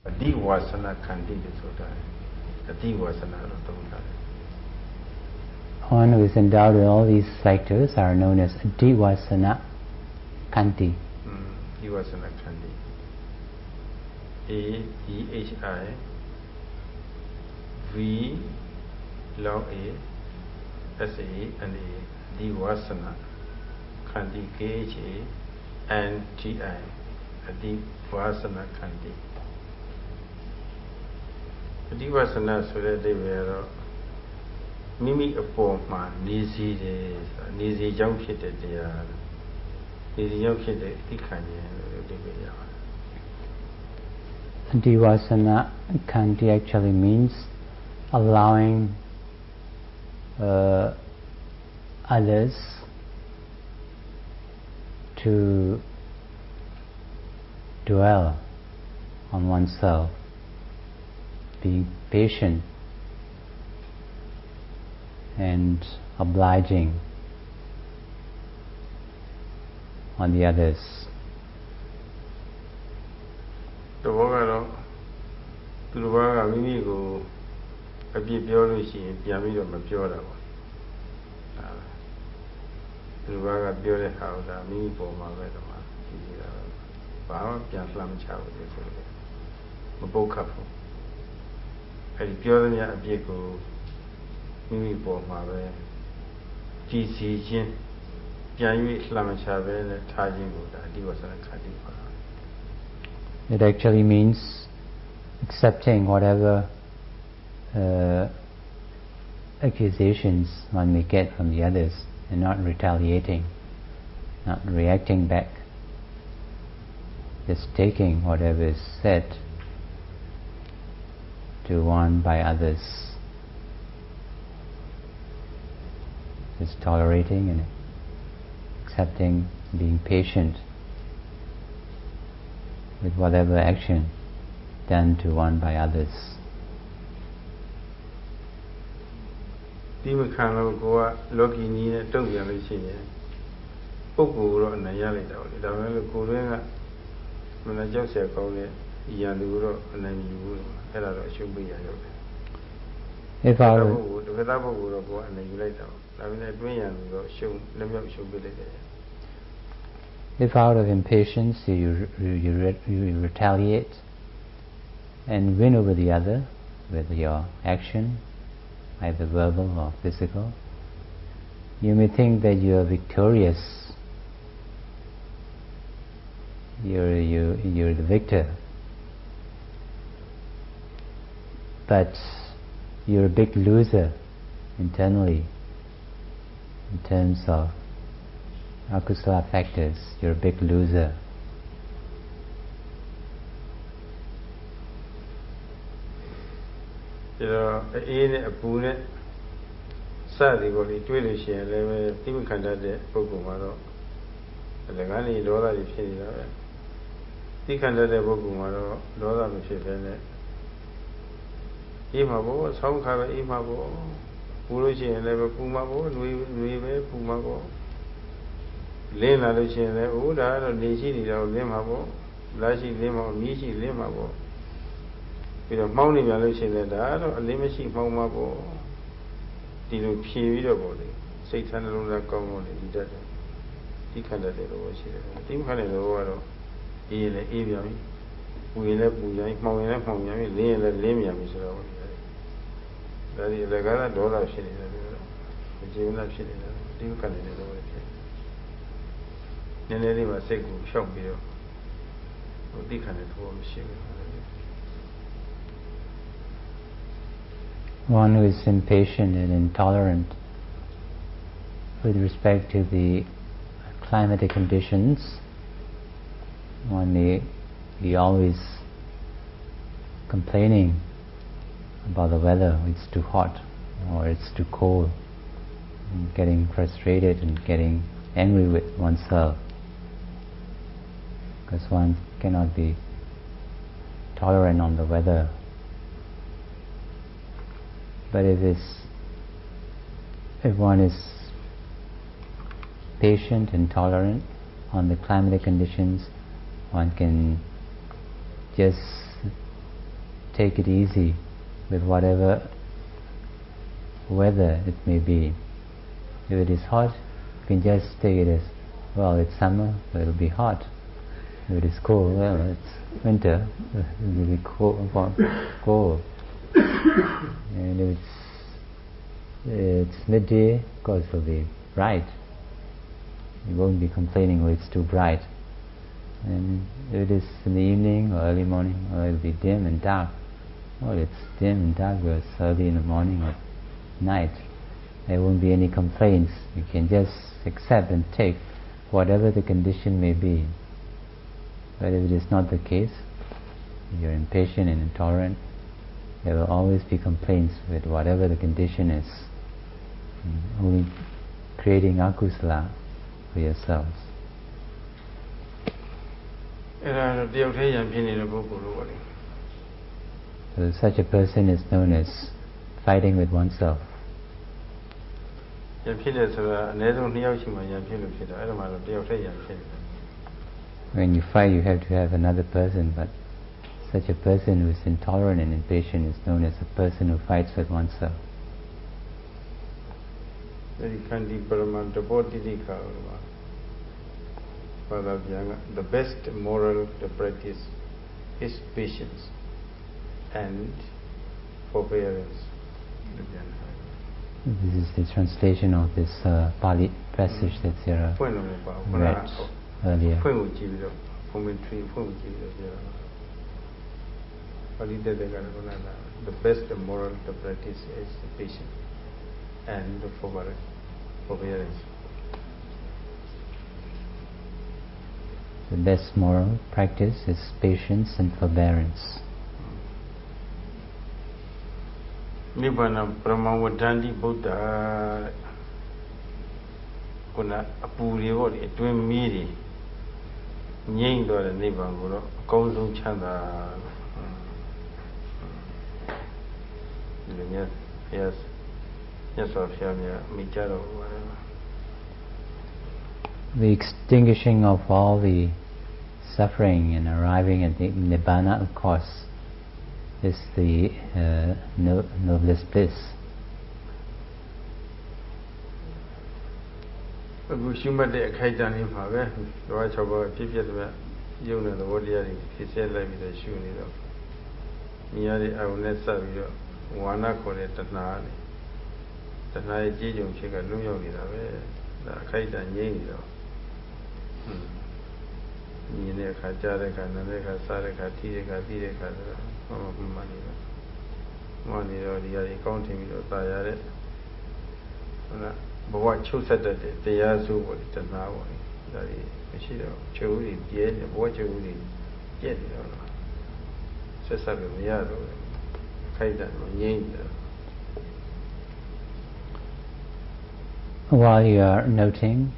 Adiwasana Kandi Soda. Adiwasana Rotonda. One who is endowed with all these factors are known as Adivasana Kanti. Adivasana Kandi. A-D-H-I V long A S-A-N-A Adivasana Kandi K-H-A-N-T-I Adivasana Kandi. Adivasana ဆိုတဲ့အိဗယ်ကတော့မိမိအပေါ်မှာနေစီတယ်ဆိုတာနေစီကြောင့်ဖြစ်တဲ့တရားနေစီကြောင့်ဖြစ်တဲ့သိခံခြင်းလို့အိဗယ်ရပါတယ် Adivasana Kanti actually means allowing others to dwell on oneself, being patient and obliging on the others. တဘောကတော့သူတစ်ပါးကမိမိကိုအပြစ်ပြောလို့ရှိရင်ပြန်ပြီးတော့မပြောတာပေါ့သူတစ်ပါးကပြောတဲ့ဟာကမိမိပေါ်မှာပဲတော့ကြည့်နေတာဘာမှပြန်လှမ်းမချဘူးလေဆိုတော့မပုတ်ခတ်ဘူးအဲဒီပြောတဲ့များအပြစ်ကိုမိမိပေါ်မှာပဲကြည်စီခြင်းပြန်၍လှမ်းမချပဲနဲ့ထားခြင်းကိုဒါအဓိပ္ပာယ်ခါတိပါ It actually means accepting whatever accusations one may get from the others and not retaliating, not reacting back, just taking whatever is said to one by others, just tolerating and accepting, being patient with whatever action done to one by others. ဒီမခံလို့ကိုကလောကီနည်းနဲ့တုံ့ပြန်လို့ရှိရင်ပုဂ္ဂိုလ်တော့အနိုင်ရလိုက်တာပေါ့လေဒါပေမဲ့လို့ကိုယ်တွင်းကမနာကြောက်เสียကောင်းတဲ့ဤရန်သူတော့အနိုင်မယူဘူးအဲ့ဒါတော့အရှုံးပေးရရောက်တယ် If our တက္ကသပုဂ္ဂိုလ်တော့ကိုယ်အနိုင်ယူလိုက်တာဒါပေမဲ့တွင်းရန်သူတော့ရှုံးလက်မြောက်ရှုံးပေးလိုက်တယ် If out of impatience you retaliate and win over the other with your action, either verbal or physical, you may think that you are victorious. You're the victor, but you're a big loser internally in terms of akusala factors. You're a big loser. ဒါတော့အေးနဲ့အပူနဲ့စသည်ပေါ်လေးတွေးလို့ရှိရင်လည်းပဲသိမခံတတ်တဲ့ပုဂ္ဂိုလ်မှာတော့လက်ကန်းလေးဒေါသတွေဖြစ်နေတာပဲသိခံတတ်တဲ့ပုဂ္ဂိုလ်မှာတော့ဒေါသမဖြစ်ဘဲနဲ့အေးမှာပေါ့ဆောင်းခါပဲအေးမှာပေါ့ပူလို့ရှိရင်လည်းပဲပူမှာပေါ့နှွေပဲပူမှာပေါ့လင်းလာလို့ရှိရင်လည်းအိုးဒါကတော့နေရှိနေတာကိုလင်းမှာပေါ့လားရှိလင်းမှာမြည်ရှိလင်းမှာပေါ့ပြီးတော့မှောင်းနေပြန်လို့ရှိရင်ဒါကတော့အလင်းမရှိမှောင်းမှာပေါ့ဒီလိုဖြေပြီးတော့ပေါ့လေစိတ်ဆန်းနှလုံးသားကောင်းကောင်းနဲ့ဒီတတ်တယ်ဒီခန္ဓာတွေတော့ရှိတယ်ဒီခန္ဓာတွေကတော့အေးလည်းအေးပြန်ပြီပူရင်လည်းပူပြန်ပြီမှောင်းရင်လည်းမှောင်းပြန်ပြီလင်းရင်လည်းလင်းပြန်ပြီဆိုတော့ဒါဒီလည်းကားဒေါသဖြစ်နေတယ်ပြီးတော့မကျေနပ်ဖြစ်နေတယ်ဒီခန္ဓာတွေတော့ဖြစ်နည်းနည်းလေးမှစိတ်ကိုဖြောက်ပြီးတော့ဒီခန္ဓာတော့မရှိဘူး One who is impatient and intolerant with respect to the climatic conditions, one may be always complaining about the weather, it's too hot or it's too cold, and getting frustrated and getting angry with oneself, because one cannot be tolerant on the weather. But if one is patient and tolerant on the climatic conditions, one can just take it easy with whatever weather it may be. If it is hot, you can just take it as, well, it's summer, so it'll be hot. If it is cold, well, it's winter, it will be cold. And if it's midday, of course it will be bright. You won't be complaining, it's too bright. And if it is in the evening or early morning, or it'll be dim and dark. Well, it's dim and dark, but it's early in the morning or night. There won't be any complaints. You can just accept and take whatever the condition may be. But if it is not the case, if you're impatient and intolerant, there will always be complaints with whatever the condition is. Only creating akusala for yourselves. So such a person is known as fighting with oneself. When you fight, you have to have another person, but such a person who is intolerant and impatient is known as a person who fights with oneself. The best moral practice is patience and forbearance. This is the translation of this Pali passage that Sarah read earlier. The best moral practice is patience and forbearance. The best moral practice is patience and forbearance. Nibbana Brahmavadhanti Buddha Kuna Apuri Vodi Twin Miri Nying do the Nibbana Guru Kausum Chanda. Yes, of Shamya Micharo, whatever. The extinguishing of all the suffering and arriving at the Nibbana, of course, is the noblest bliss. While you are noting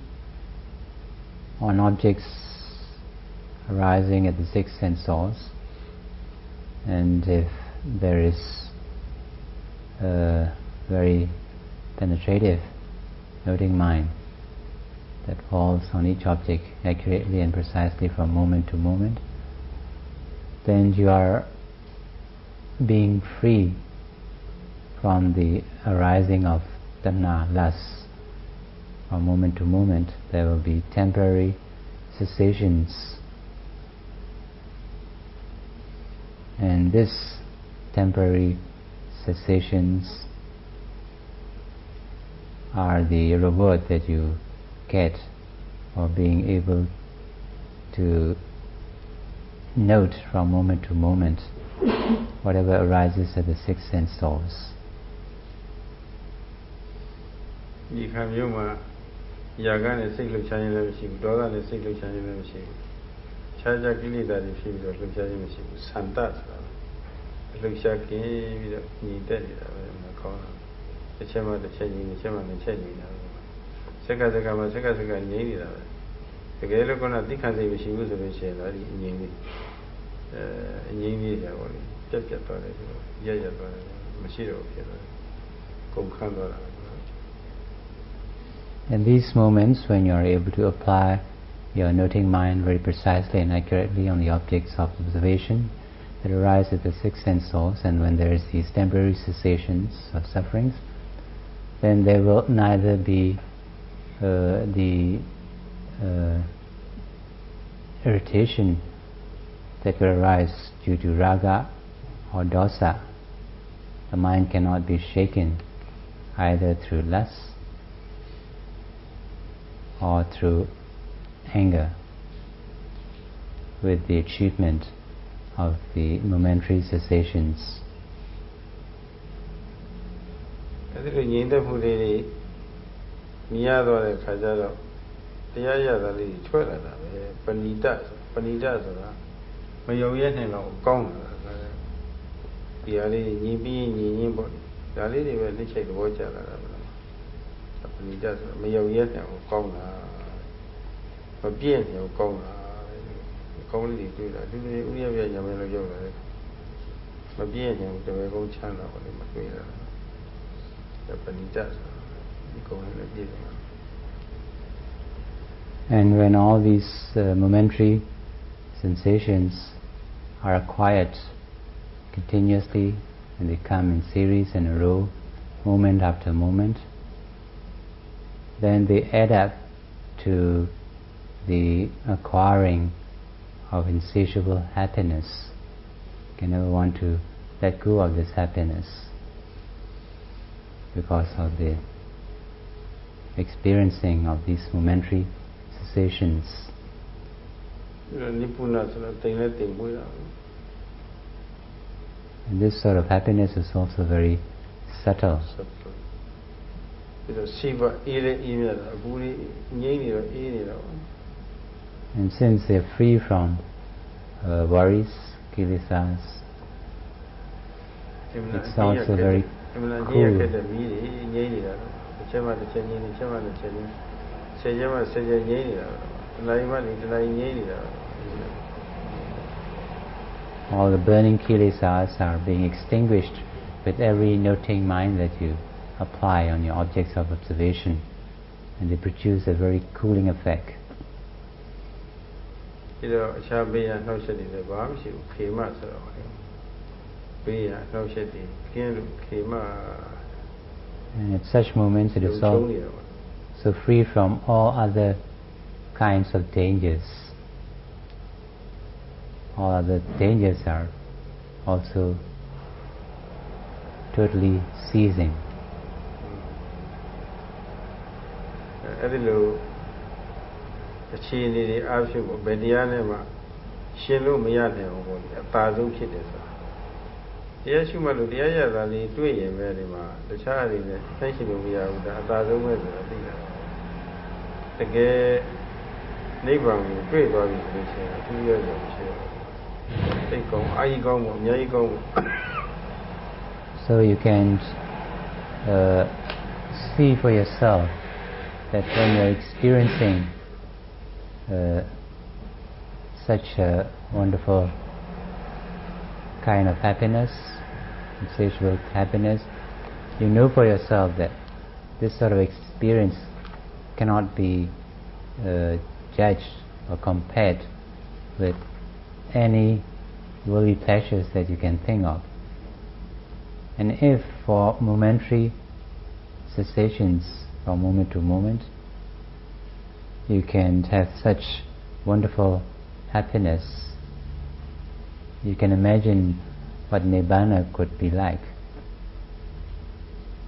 on objects arising at the six sense source, and if there is a very penetrative noting mind that falls on each object accurately and precisely from moment to moment, then you are being free from the arising of tanha, lust. From moment to moment there will be temporary cessations, and this temporary cessations are the reward that you get for being able to note from moment to moment whatever arises at the six sense source. Yagane Siklu China Ship, Dola and Siklu China Ship. Chaja Kilida, if you look at him, Santas. Luxaki, you did it in the corner. The chairman, the changing, the chairman, the changing. Sekazaka, Sekazaka, Navy. The Galacona Dickansi, she was a machine, Navy. Navy, just a toilet, Yaya, Machiro, Kumkandora. In these moments, when you are able to apply your noting mind very precisely and accurately on the objects of observation, that arise with the six sense souls, and when there is these temporary cessations of sufferings, then there will neither be the irritation that will arise due to raga or dosa. The mind cannot be shaken either through lust or through anger with the achievement of the momentary cessations. And when all these momentary sensations are acquired continuously, and they come in series in a row, moment after moment, then they add up to the acquiring of insatiable happiness. You can never want to let go of this happiness because of the experiencing of these momentary cessations. And this sort of happiness is also very subtle. And since they are free from worries, kilesas, it's also very cool. All the burning kilesas are being extinguished with every noting mind that you apply on your objects of observation, and they produce a very cooling effect. And at such moments it is so free from all other kinds of dangers. All other dangers are also totally ceasing. So you can see for yourself that when you're experiencing such a wonderful kind of happiness, insatiable happiness, you know for yourself that this sort of experience cannot be judged or compared with any worldly pleasures that you can think of. And if for momentary cessations from moment to moment you can have such wonderful happiness, you can imagine what Nibbana could be like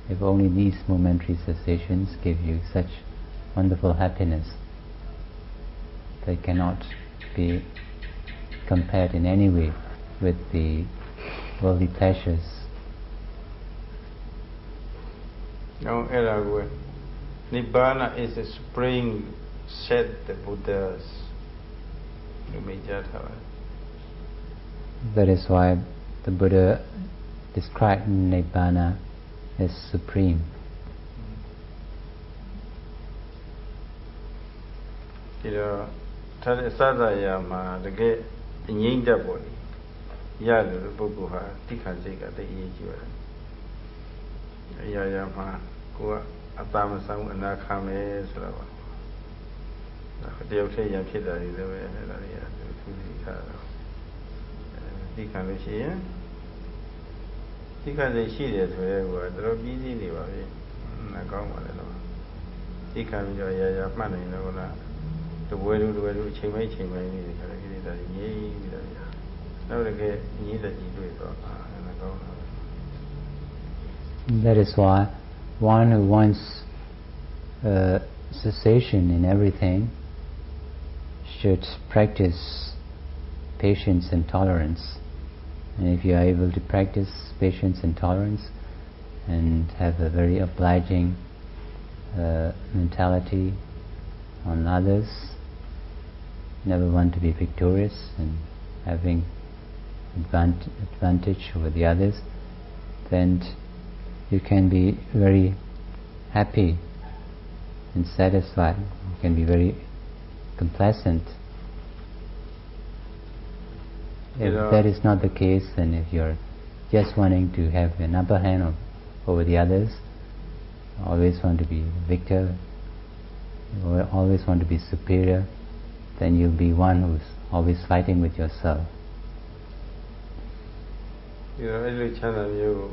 if only these momentary cessations give you such wonderful happiness. They cannot be compared in any way with the worldly pleasures. Now, Nibbana is the supreme, said the Buddhas. That is why the Buddha described Nibbana as supreme. သိခံလို့ရှိရင်သိခံစိတ်ရှိတယ်ဆိုရဲကတော်ပြီးစီးနေပါပြီနှကောင်းပါလေတော့သိခံပြီးတော့ရာမှတ်နိုင်တော့လားတပွဲတို့အချိန်ပိုင်းနေတယ်ခါလည်းကိလေသာကြီးငြိမ်းပြီးတော့နောက်တကယ်ညီးတဲ့ကြီးတွေ့တော့နှကောင်းတာ That is why one who wants cessation in everything should practice patience and tolerance. And if you are able to practice patience and tolerance and have a very obliging mentality on others, never want to be victorious and having advantage over the others, then you can be very happy and satisfied. You can be very complacent. If that is not the case, then if you're just wanting to have an upper hand over the others, always want to be victor, or always want to be superior, then you'll be one who's always fighting with yourself. You know, every channel you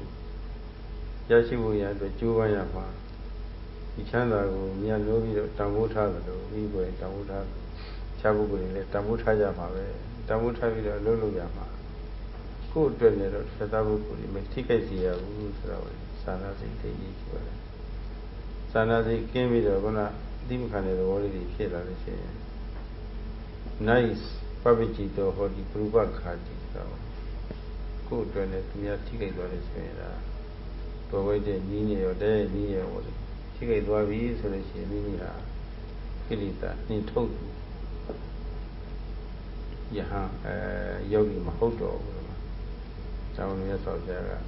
Yashibu Yadu, Juvayama, the channel near Novi, Tamuta, Vigo, Tamuta, Chabugu, Tamuta Yama, Tamuta Lulu Yama. Good trainer, Satabuku, Mexicasia, Sanasi, Sanasi came with a Gona, Dimkan already killed. Nice, Pabicito, or the Pruba Kati. Good trainer, we are ticket on his provided Nini or day, Nini or ticket was easily Nini, Kilita, Nintoku. Yaha, Yogi Mahoto. Down here, so there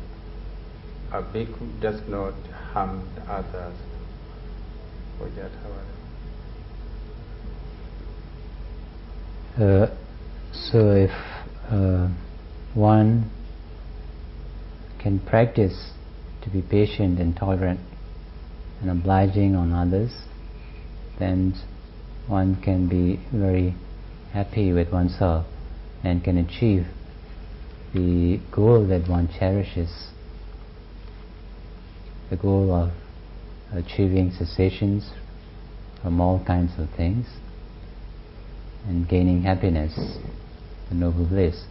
a bhikkhu does not harm others. So if one can practice to be patient and tolerant and obliging on others, then one can be very happy with oneself and can achieve the goal that one cherishes, the goal of achieving cessations from all kinds of things and gaining happiness, the noble bliss.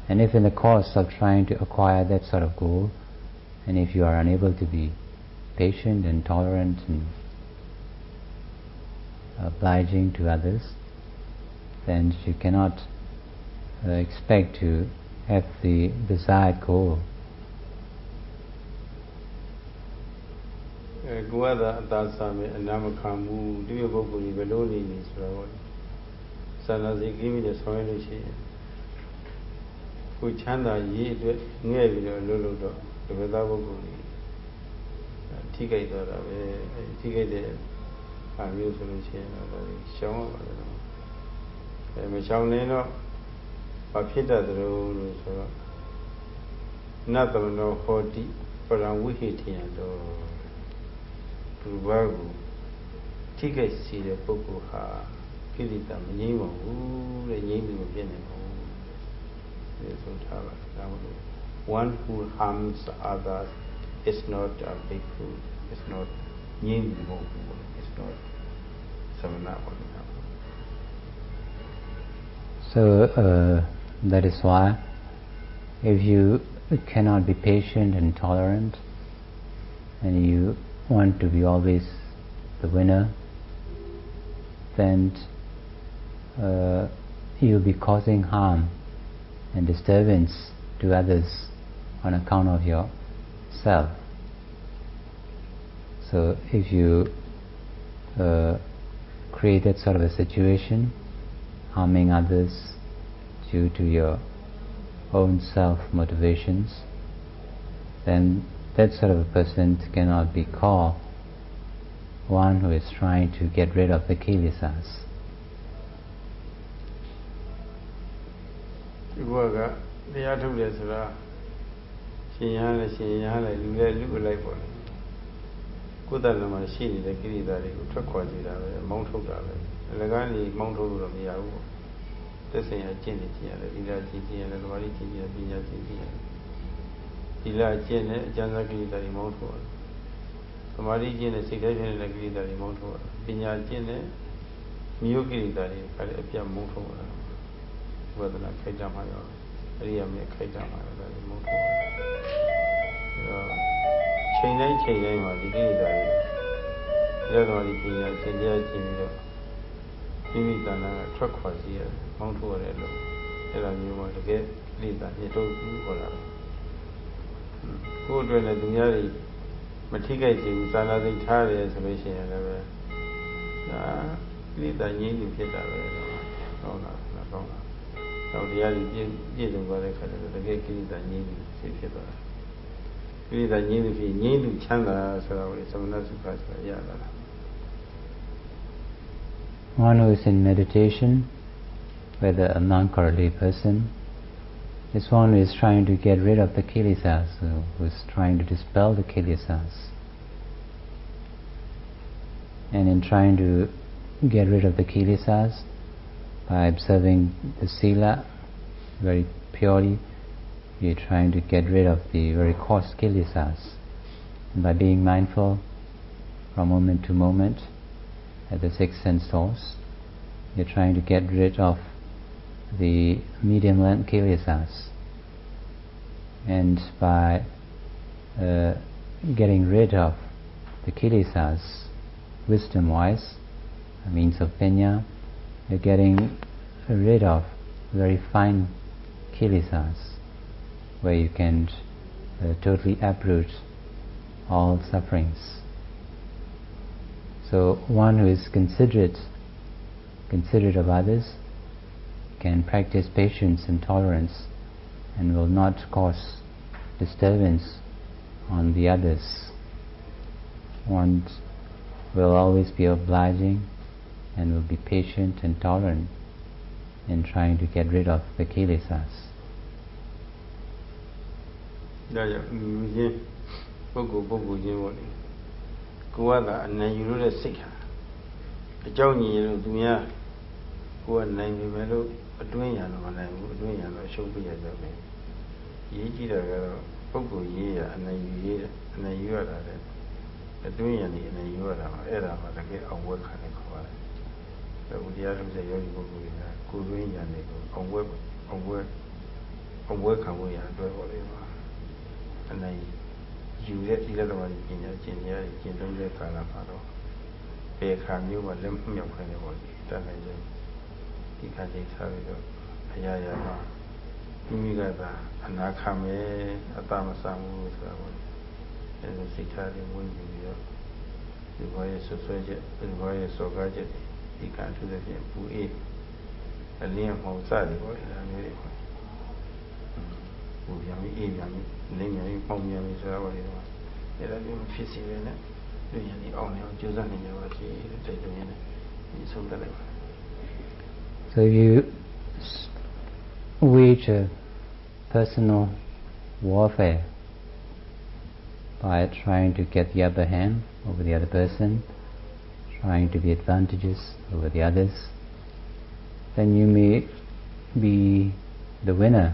And if in the course of trying to acquire that sort of goal, and if you are unable to be patient and tolerant and obliging to others, then you cannot expect to have the desired goal. Guada Dasame and Namakamu, do you go to Beloni? Sanazi give me the soil. Kuchanda ye near Lulu, the Vedabu, Tika, Tika, I'm using show. Michelle Neno, Papita the rule, not no 40, but I'm wicked here. Rubagu, Tika see the Poku ha, Kilita, Nemo, the name of Genemo. One who harms others is not a big fool, it's not Nemo, it's not Samana. So that is why if you cannot be patient and tolerant and you want to be always the winner, then you'll be causing harm and disturbance to others on account of yourself. So if you create that sort of a situation, harming others due to your own self-motivations, then that sort of a person cannot be called one who is trying to get rid of the kilesas. သက်ဆိုင်ရာကျင့်နေကြရတယ်သီလကျင့်ကြရတယ်ဓမ္မကျင့်ကြရပညာကျင့်ကြရတယ်သီလကျင့်တဲ့အကျဉ်းစားကိလေသာတွေမောင်းထုတ်ရတယ်ဓမ္မကျင့်တဲ့စိတ်တိုင်းဖြစ်နေတဲ့ကိလေသာတွေမောင်းထုတ်ရတယ်ပညာကျင့်တဲ့မြို့ကိလေသာတွေခါလည်းအပြတ်မောင်းထုတ်ရတယ်ဝိပဿနာခိုက်တာမှရောအရိယာမေခိုက်တာမှရောဒါတွေမောင်းထုတ်ရတယ်ချိန်တိုင်းမှာဒီကိလေသာတွေတရားတော်ဒီပညာသင်ကြားကျင့်ပြီးတော့မိမိတဏ္ဍာကထွက်ခွာစီရတယ်။မောင်းထုတ်ရတယ်လို့အဲ့လိုမျိုးမှတကယ်ကိလေသာညှိထုတ်ဘူးခေါ်တာ။ကိုယ်အတွက်လည်းသူများတွေမထိခိုက်စေဘူးသာနာသိထားတယ်ဆိုလို့ရှိရင်လည်းပဲဒါကိလေသာငြိမ်းသူဖြစ်တာပဲကောင်းတာကောင်းတာ။တော့တရားကြီးပြည့်စုံသွားတဲ့ခါကျတော့တကယ်ကိလေသာငြိမ်းသူဖြစ်သွားတာ။ကိလေသာငြိမ်းသူဖြစ်ငြိမ်းသူချမ်းသာဆိုတာကိုသမဏသုခဆိုတာရတာလား One who is in meditation, whether a monk or a lay person, is one who is trying to get rid of the kilesas, who is trying to dispel the kilesas. And in trying to get rid of the kilesas, by observing the sila very purely, you're trying to get rid of the very coarse kilesas. And by being mindful from moment to moment, at the six sense doors, you're trying to get rid of the medium length kilesas. And by getting rid of the kilesas wisdom-wise, by means of penya, you're getting rid of very fine kilesas, where you can totally uproot all sufferings. So one who is considerate of others can practice patience and tolerance and will not cause disturbance on the others. One will always be obliging and will be patient and tolerant in trying to get rid of the kilesas. ကိုယ်ကသာအနိုင်ယူလို့တဲ့စိတ်ဟာအကြောင်းကြီးလို့သူများကိုယ်ကနိုင်ပြီမဲ့လို့အတွင်းရတော့မနိုင်ဘူးအတွင်းရတော့ရှုံးပြရကြပဲရေးကြည့်တာကတော့ပုဂ္ဂိုလ်ရေးရအနိုင်ယူရေးအနိုင်ယူရတာတဲ့အတွင်းရနေအနိုင်ယူရတာပါအဲ့ဒါမှတကယ်အောင်ဝဲခံနေခေါ်ပါတယ်ဒါဥတရားလုံးတဲ့ယောဂီပုဂ္ဂိုလ်တွေကကိုယ်တွင်းရနေကိုအောင်ဝဲခံဖို့ရအတွက်ဟောတယ်ပါအနိုင်ယူတဲ့ဒီလက်တော်ကြီးပညာကျင့်ရကျင့်သုံးတဲ့ကာလမှာတော့ပေခါမျိုးမှာလက်မြောက်ခိုင်းနေပေါ့ဒီတန်နိုင်ရင်ဒီခါကြီးထားပြီးတော့အရာရာမှာမိမိကသာအနာခံမယ်အတမဆံဘူးဆိုတာပေါ့အဲလိုစိတ်ထားလေးဝင်ပြီးတော့ဒီဘဝရဲ့ဆွဆွဲချက်ဒီဘဝရဲ့စောကားချက်ဒီကံထူးတဲ့ပြင်ပူအေးအလင်းမောင်စတယ်ပေါ့ဒါမျိုးတွေပူပြန်ပြီးအေးပြန်ပြီးလင်းပြန်ပြီးပေါင်ပြန်ပြီးဆိုတာပေါ့ဒီတော့အဲ့ဒါမျိုးဖြစ်စီပဲနဲ့လူရည်ဒီအောင်အောင်ကြိုးစားနေကြပါရှိတဲ့တိုက်တွန်းရင်းနဲ့ဒီဆုံးသက်လိုက်ပါ So you wage a personal warfare by trying to get the upper hand over the other person, trying to be advantageous over the others, then you may be the winner.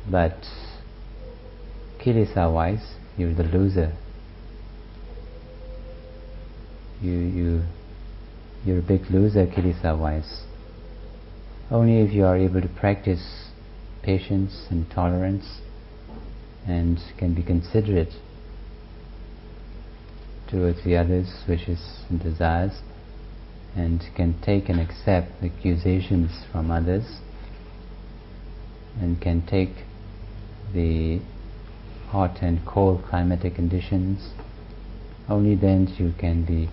But kilesa-wise, you're the loser. You're a big loser kilesa-wise. Only if you are able to practice patience and tolerance and can be considerate towards the others' wishes and desires and can take and accept accusations from others and can take the hot and cold climatic conditions, only then you can be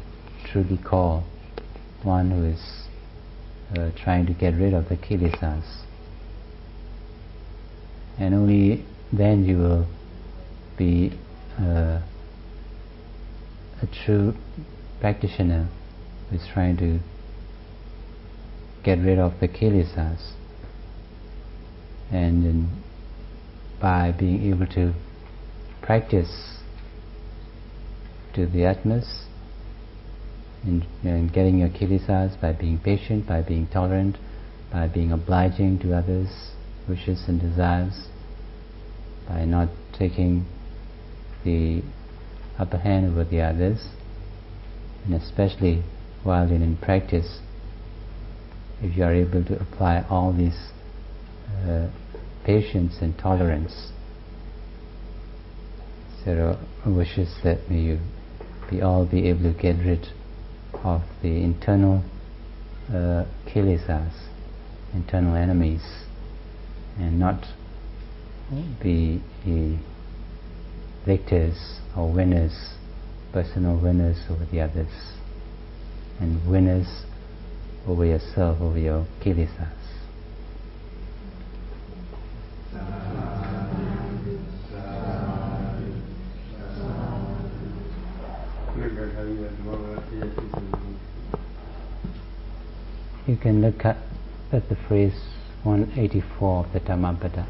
truly called one who is trying to get rid of the kilesas. And only then you will be a true practitioner who is trying to get rid of the kilesas. And by being able to practice to the utmost in getting your kilesas, by being patient, by being tolerant, by being obliging to others' wishes and desires, by not taking the upper hand over the others, and especially while you're in practice, if you are able to apply all these patience and tolerance, Sayadaw wishes that may you all be able to get rid of the internal kilesas, internal enemies, and not be victors or winners, personal winners over the others, and winners over yourself, over your kilesas. You can look at the phrase 184 of the Dhammapada.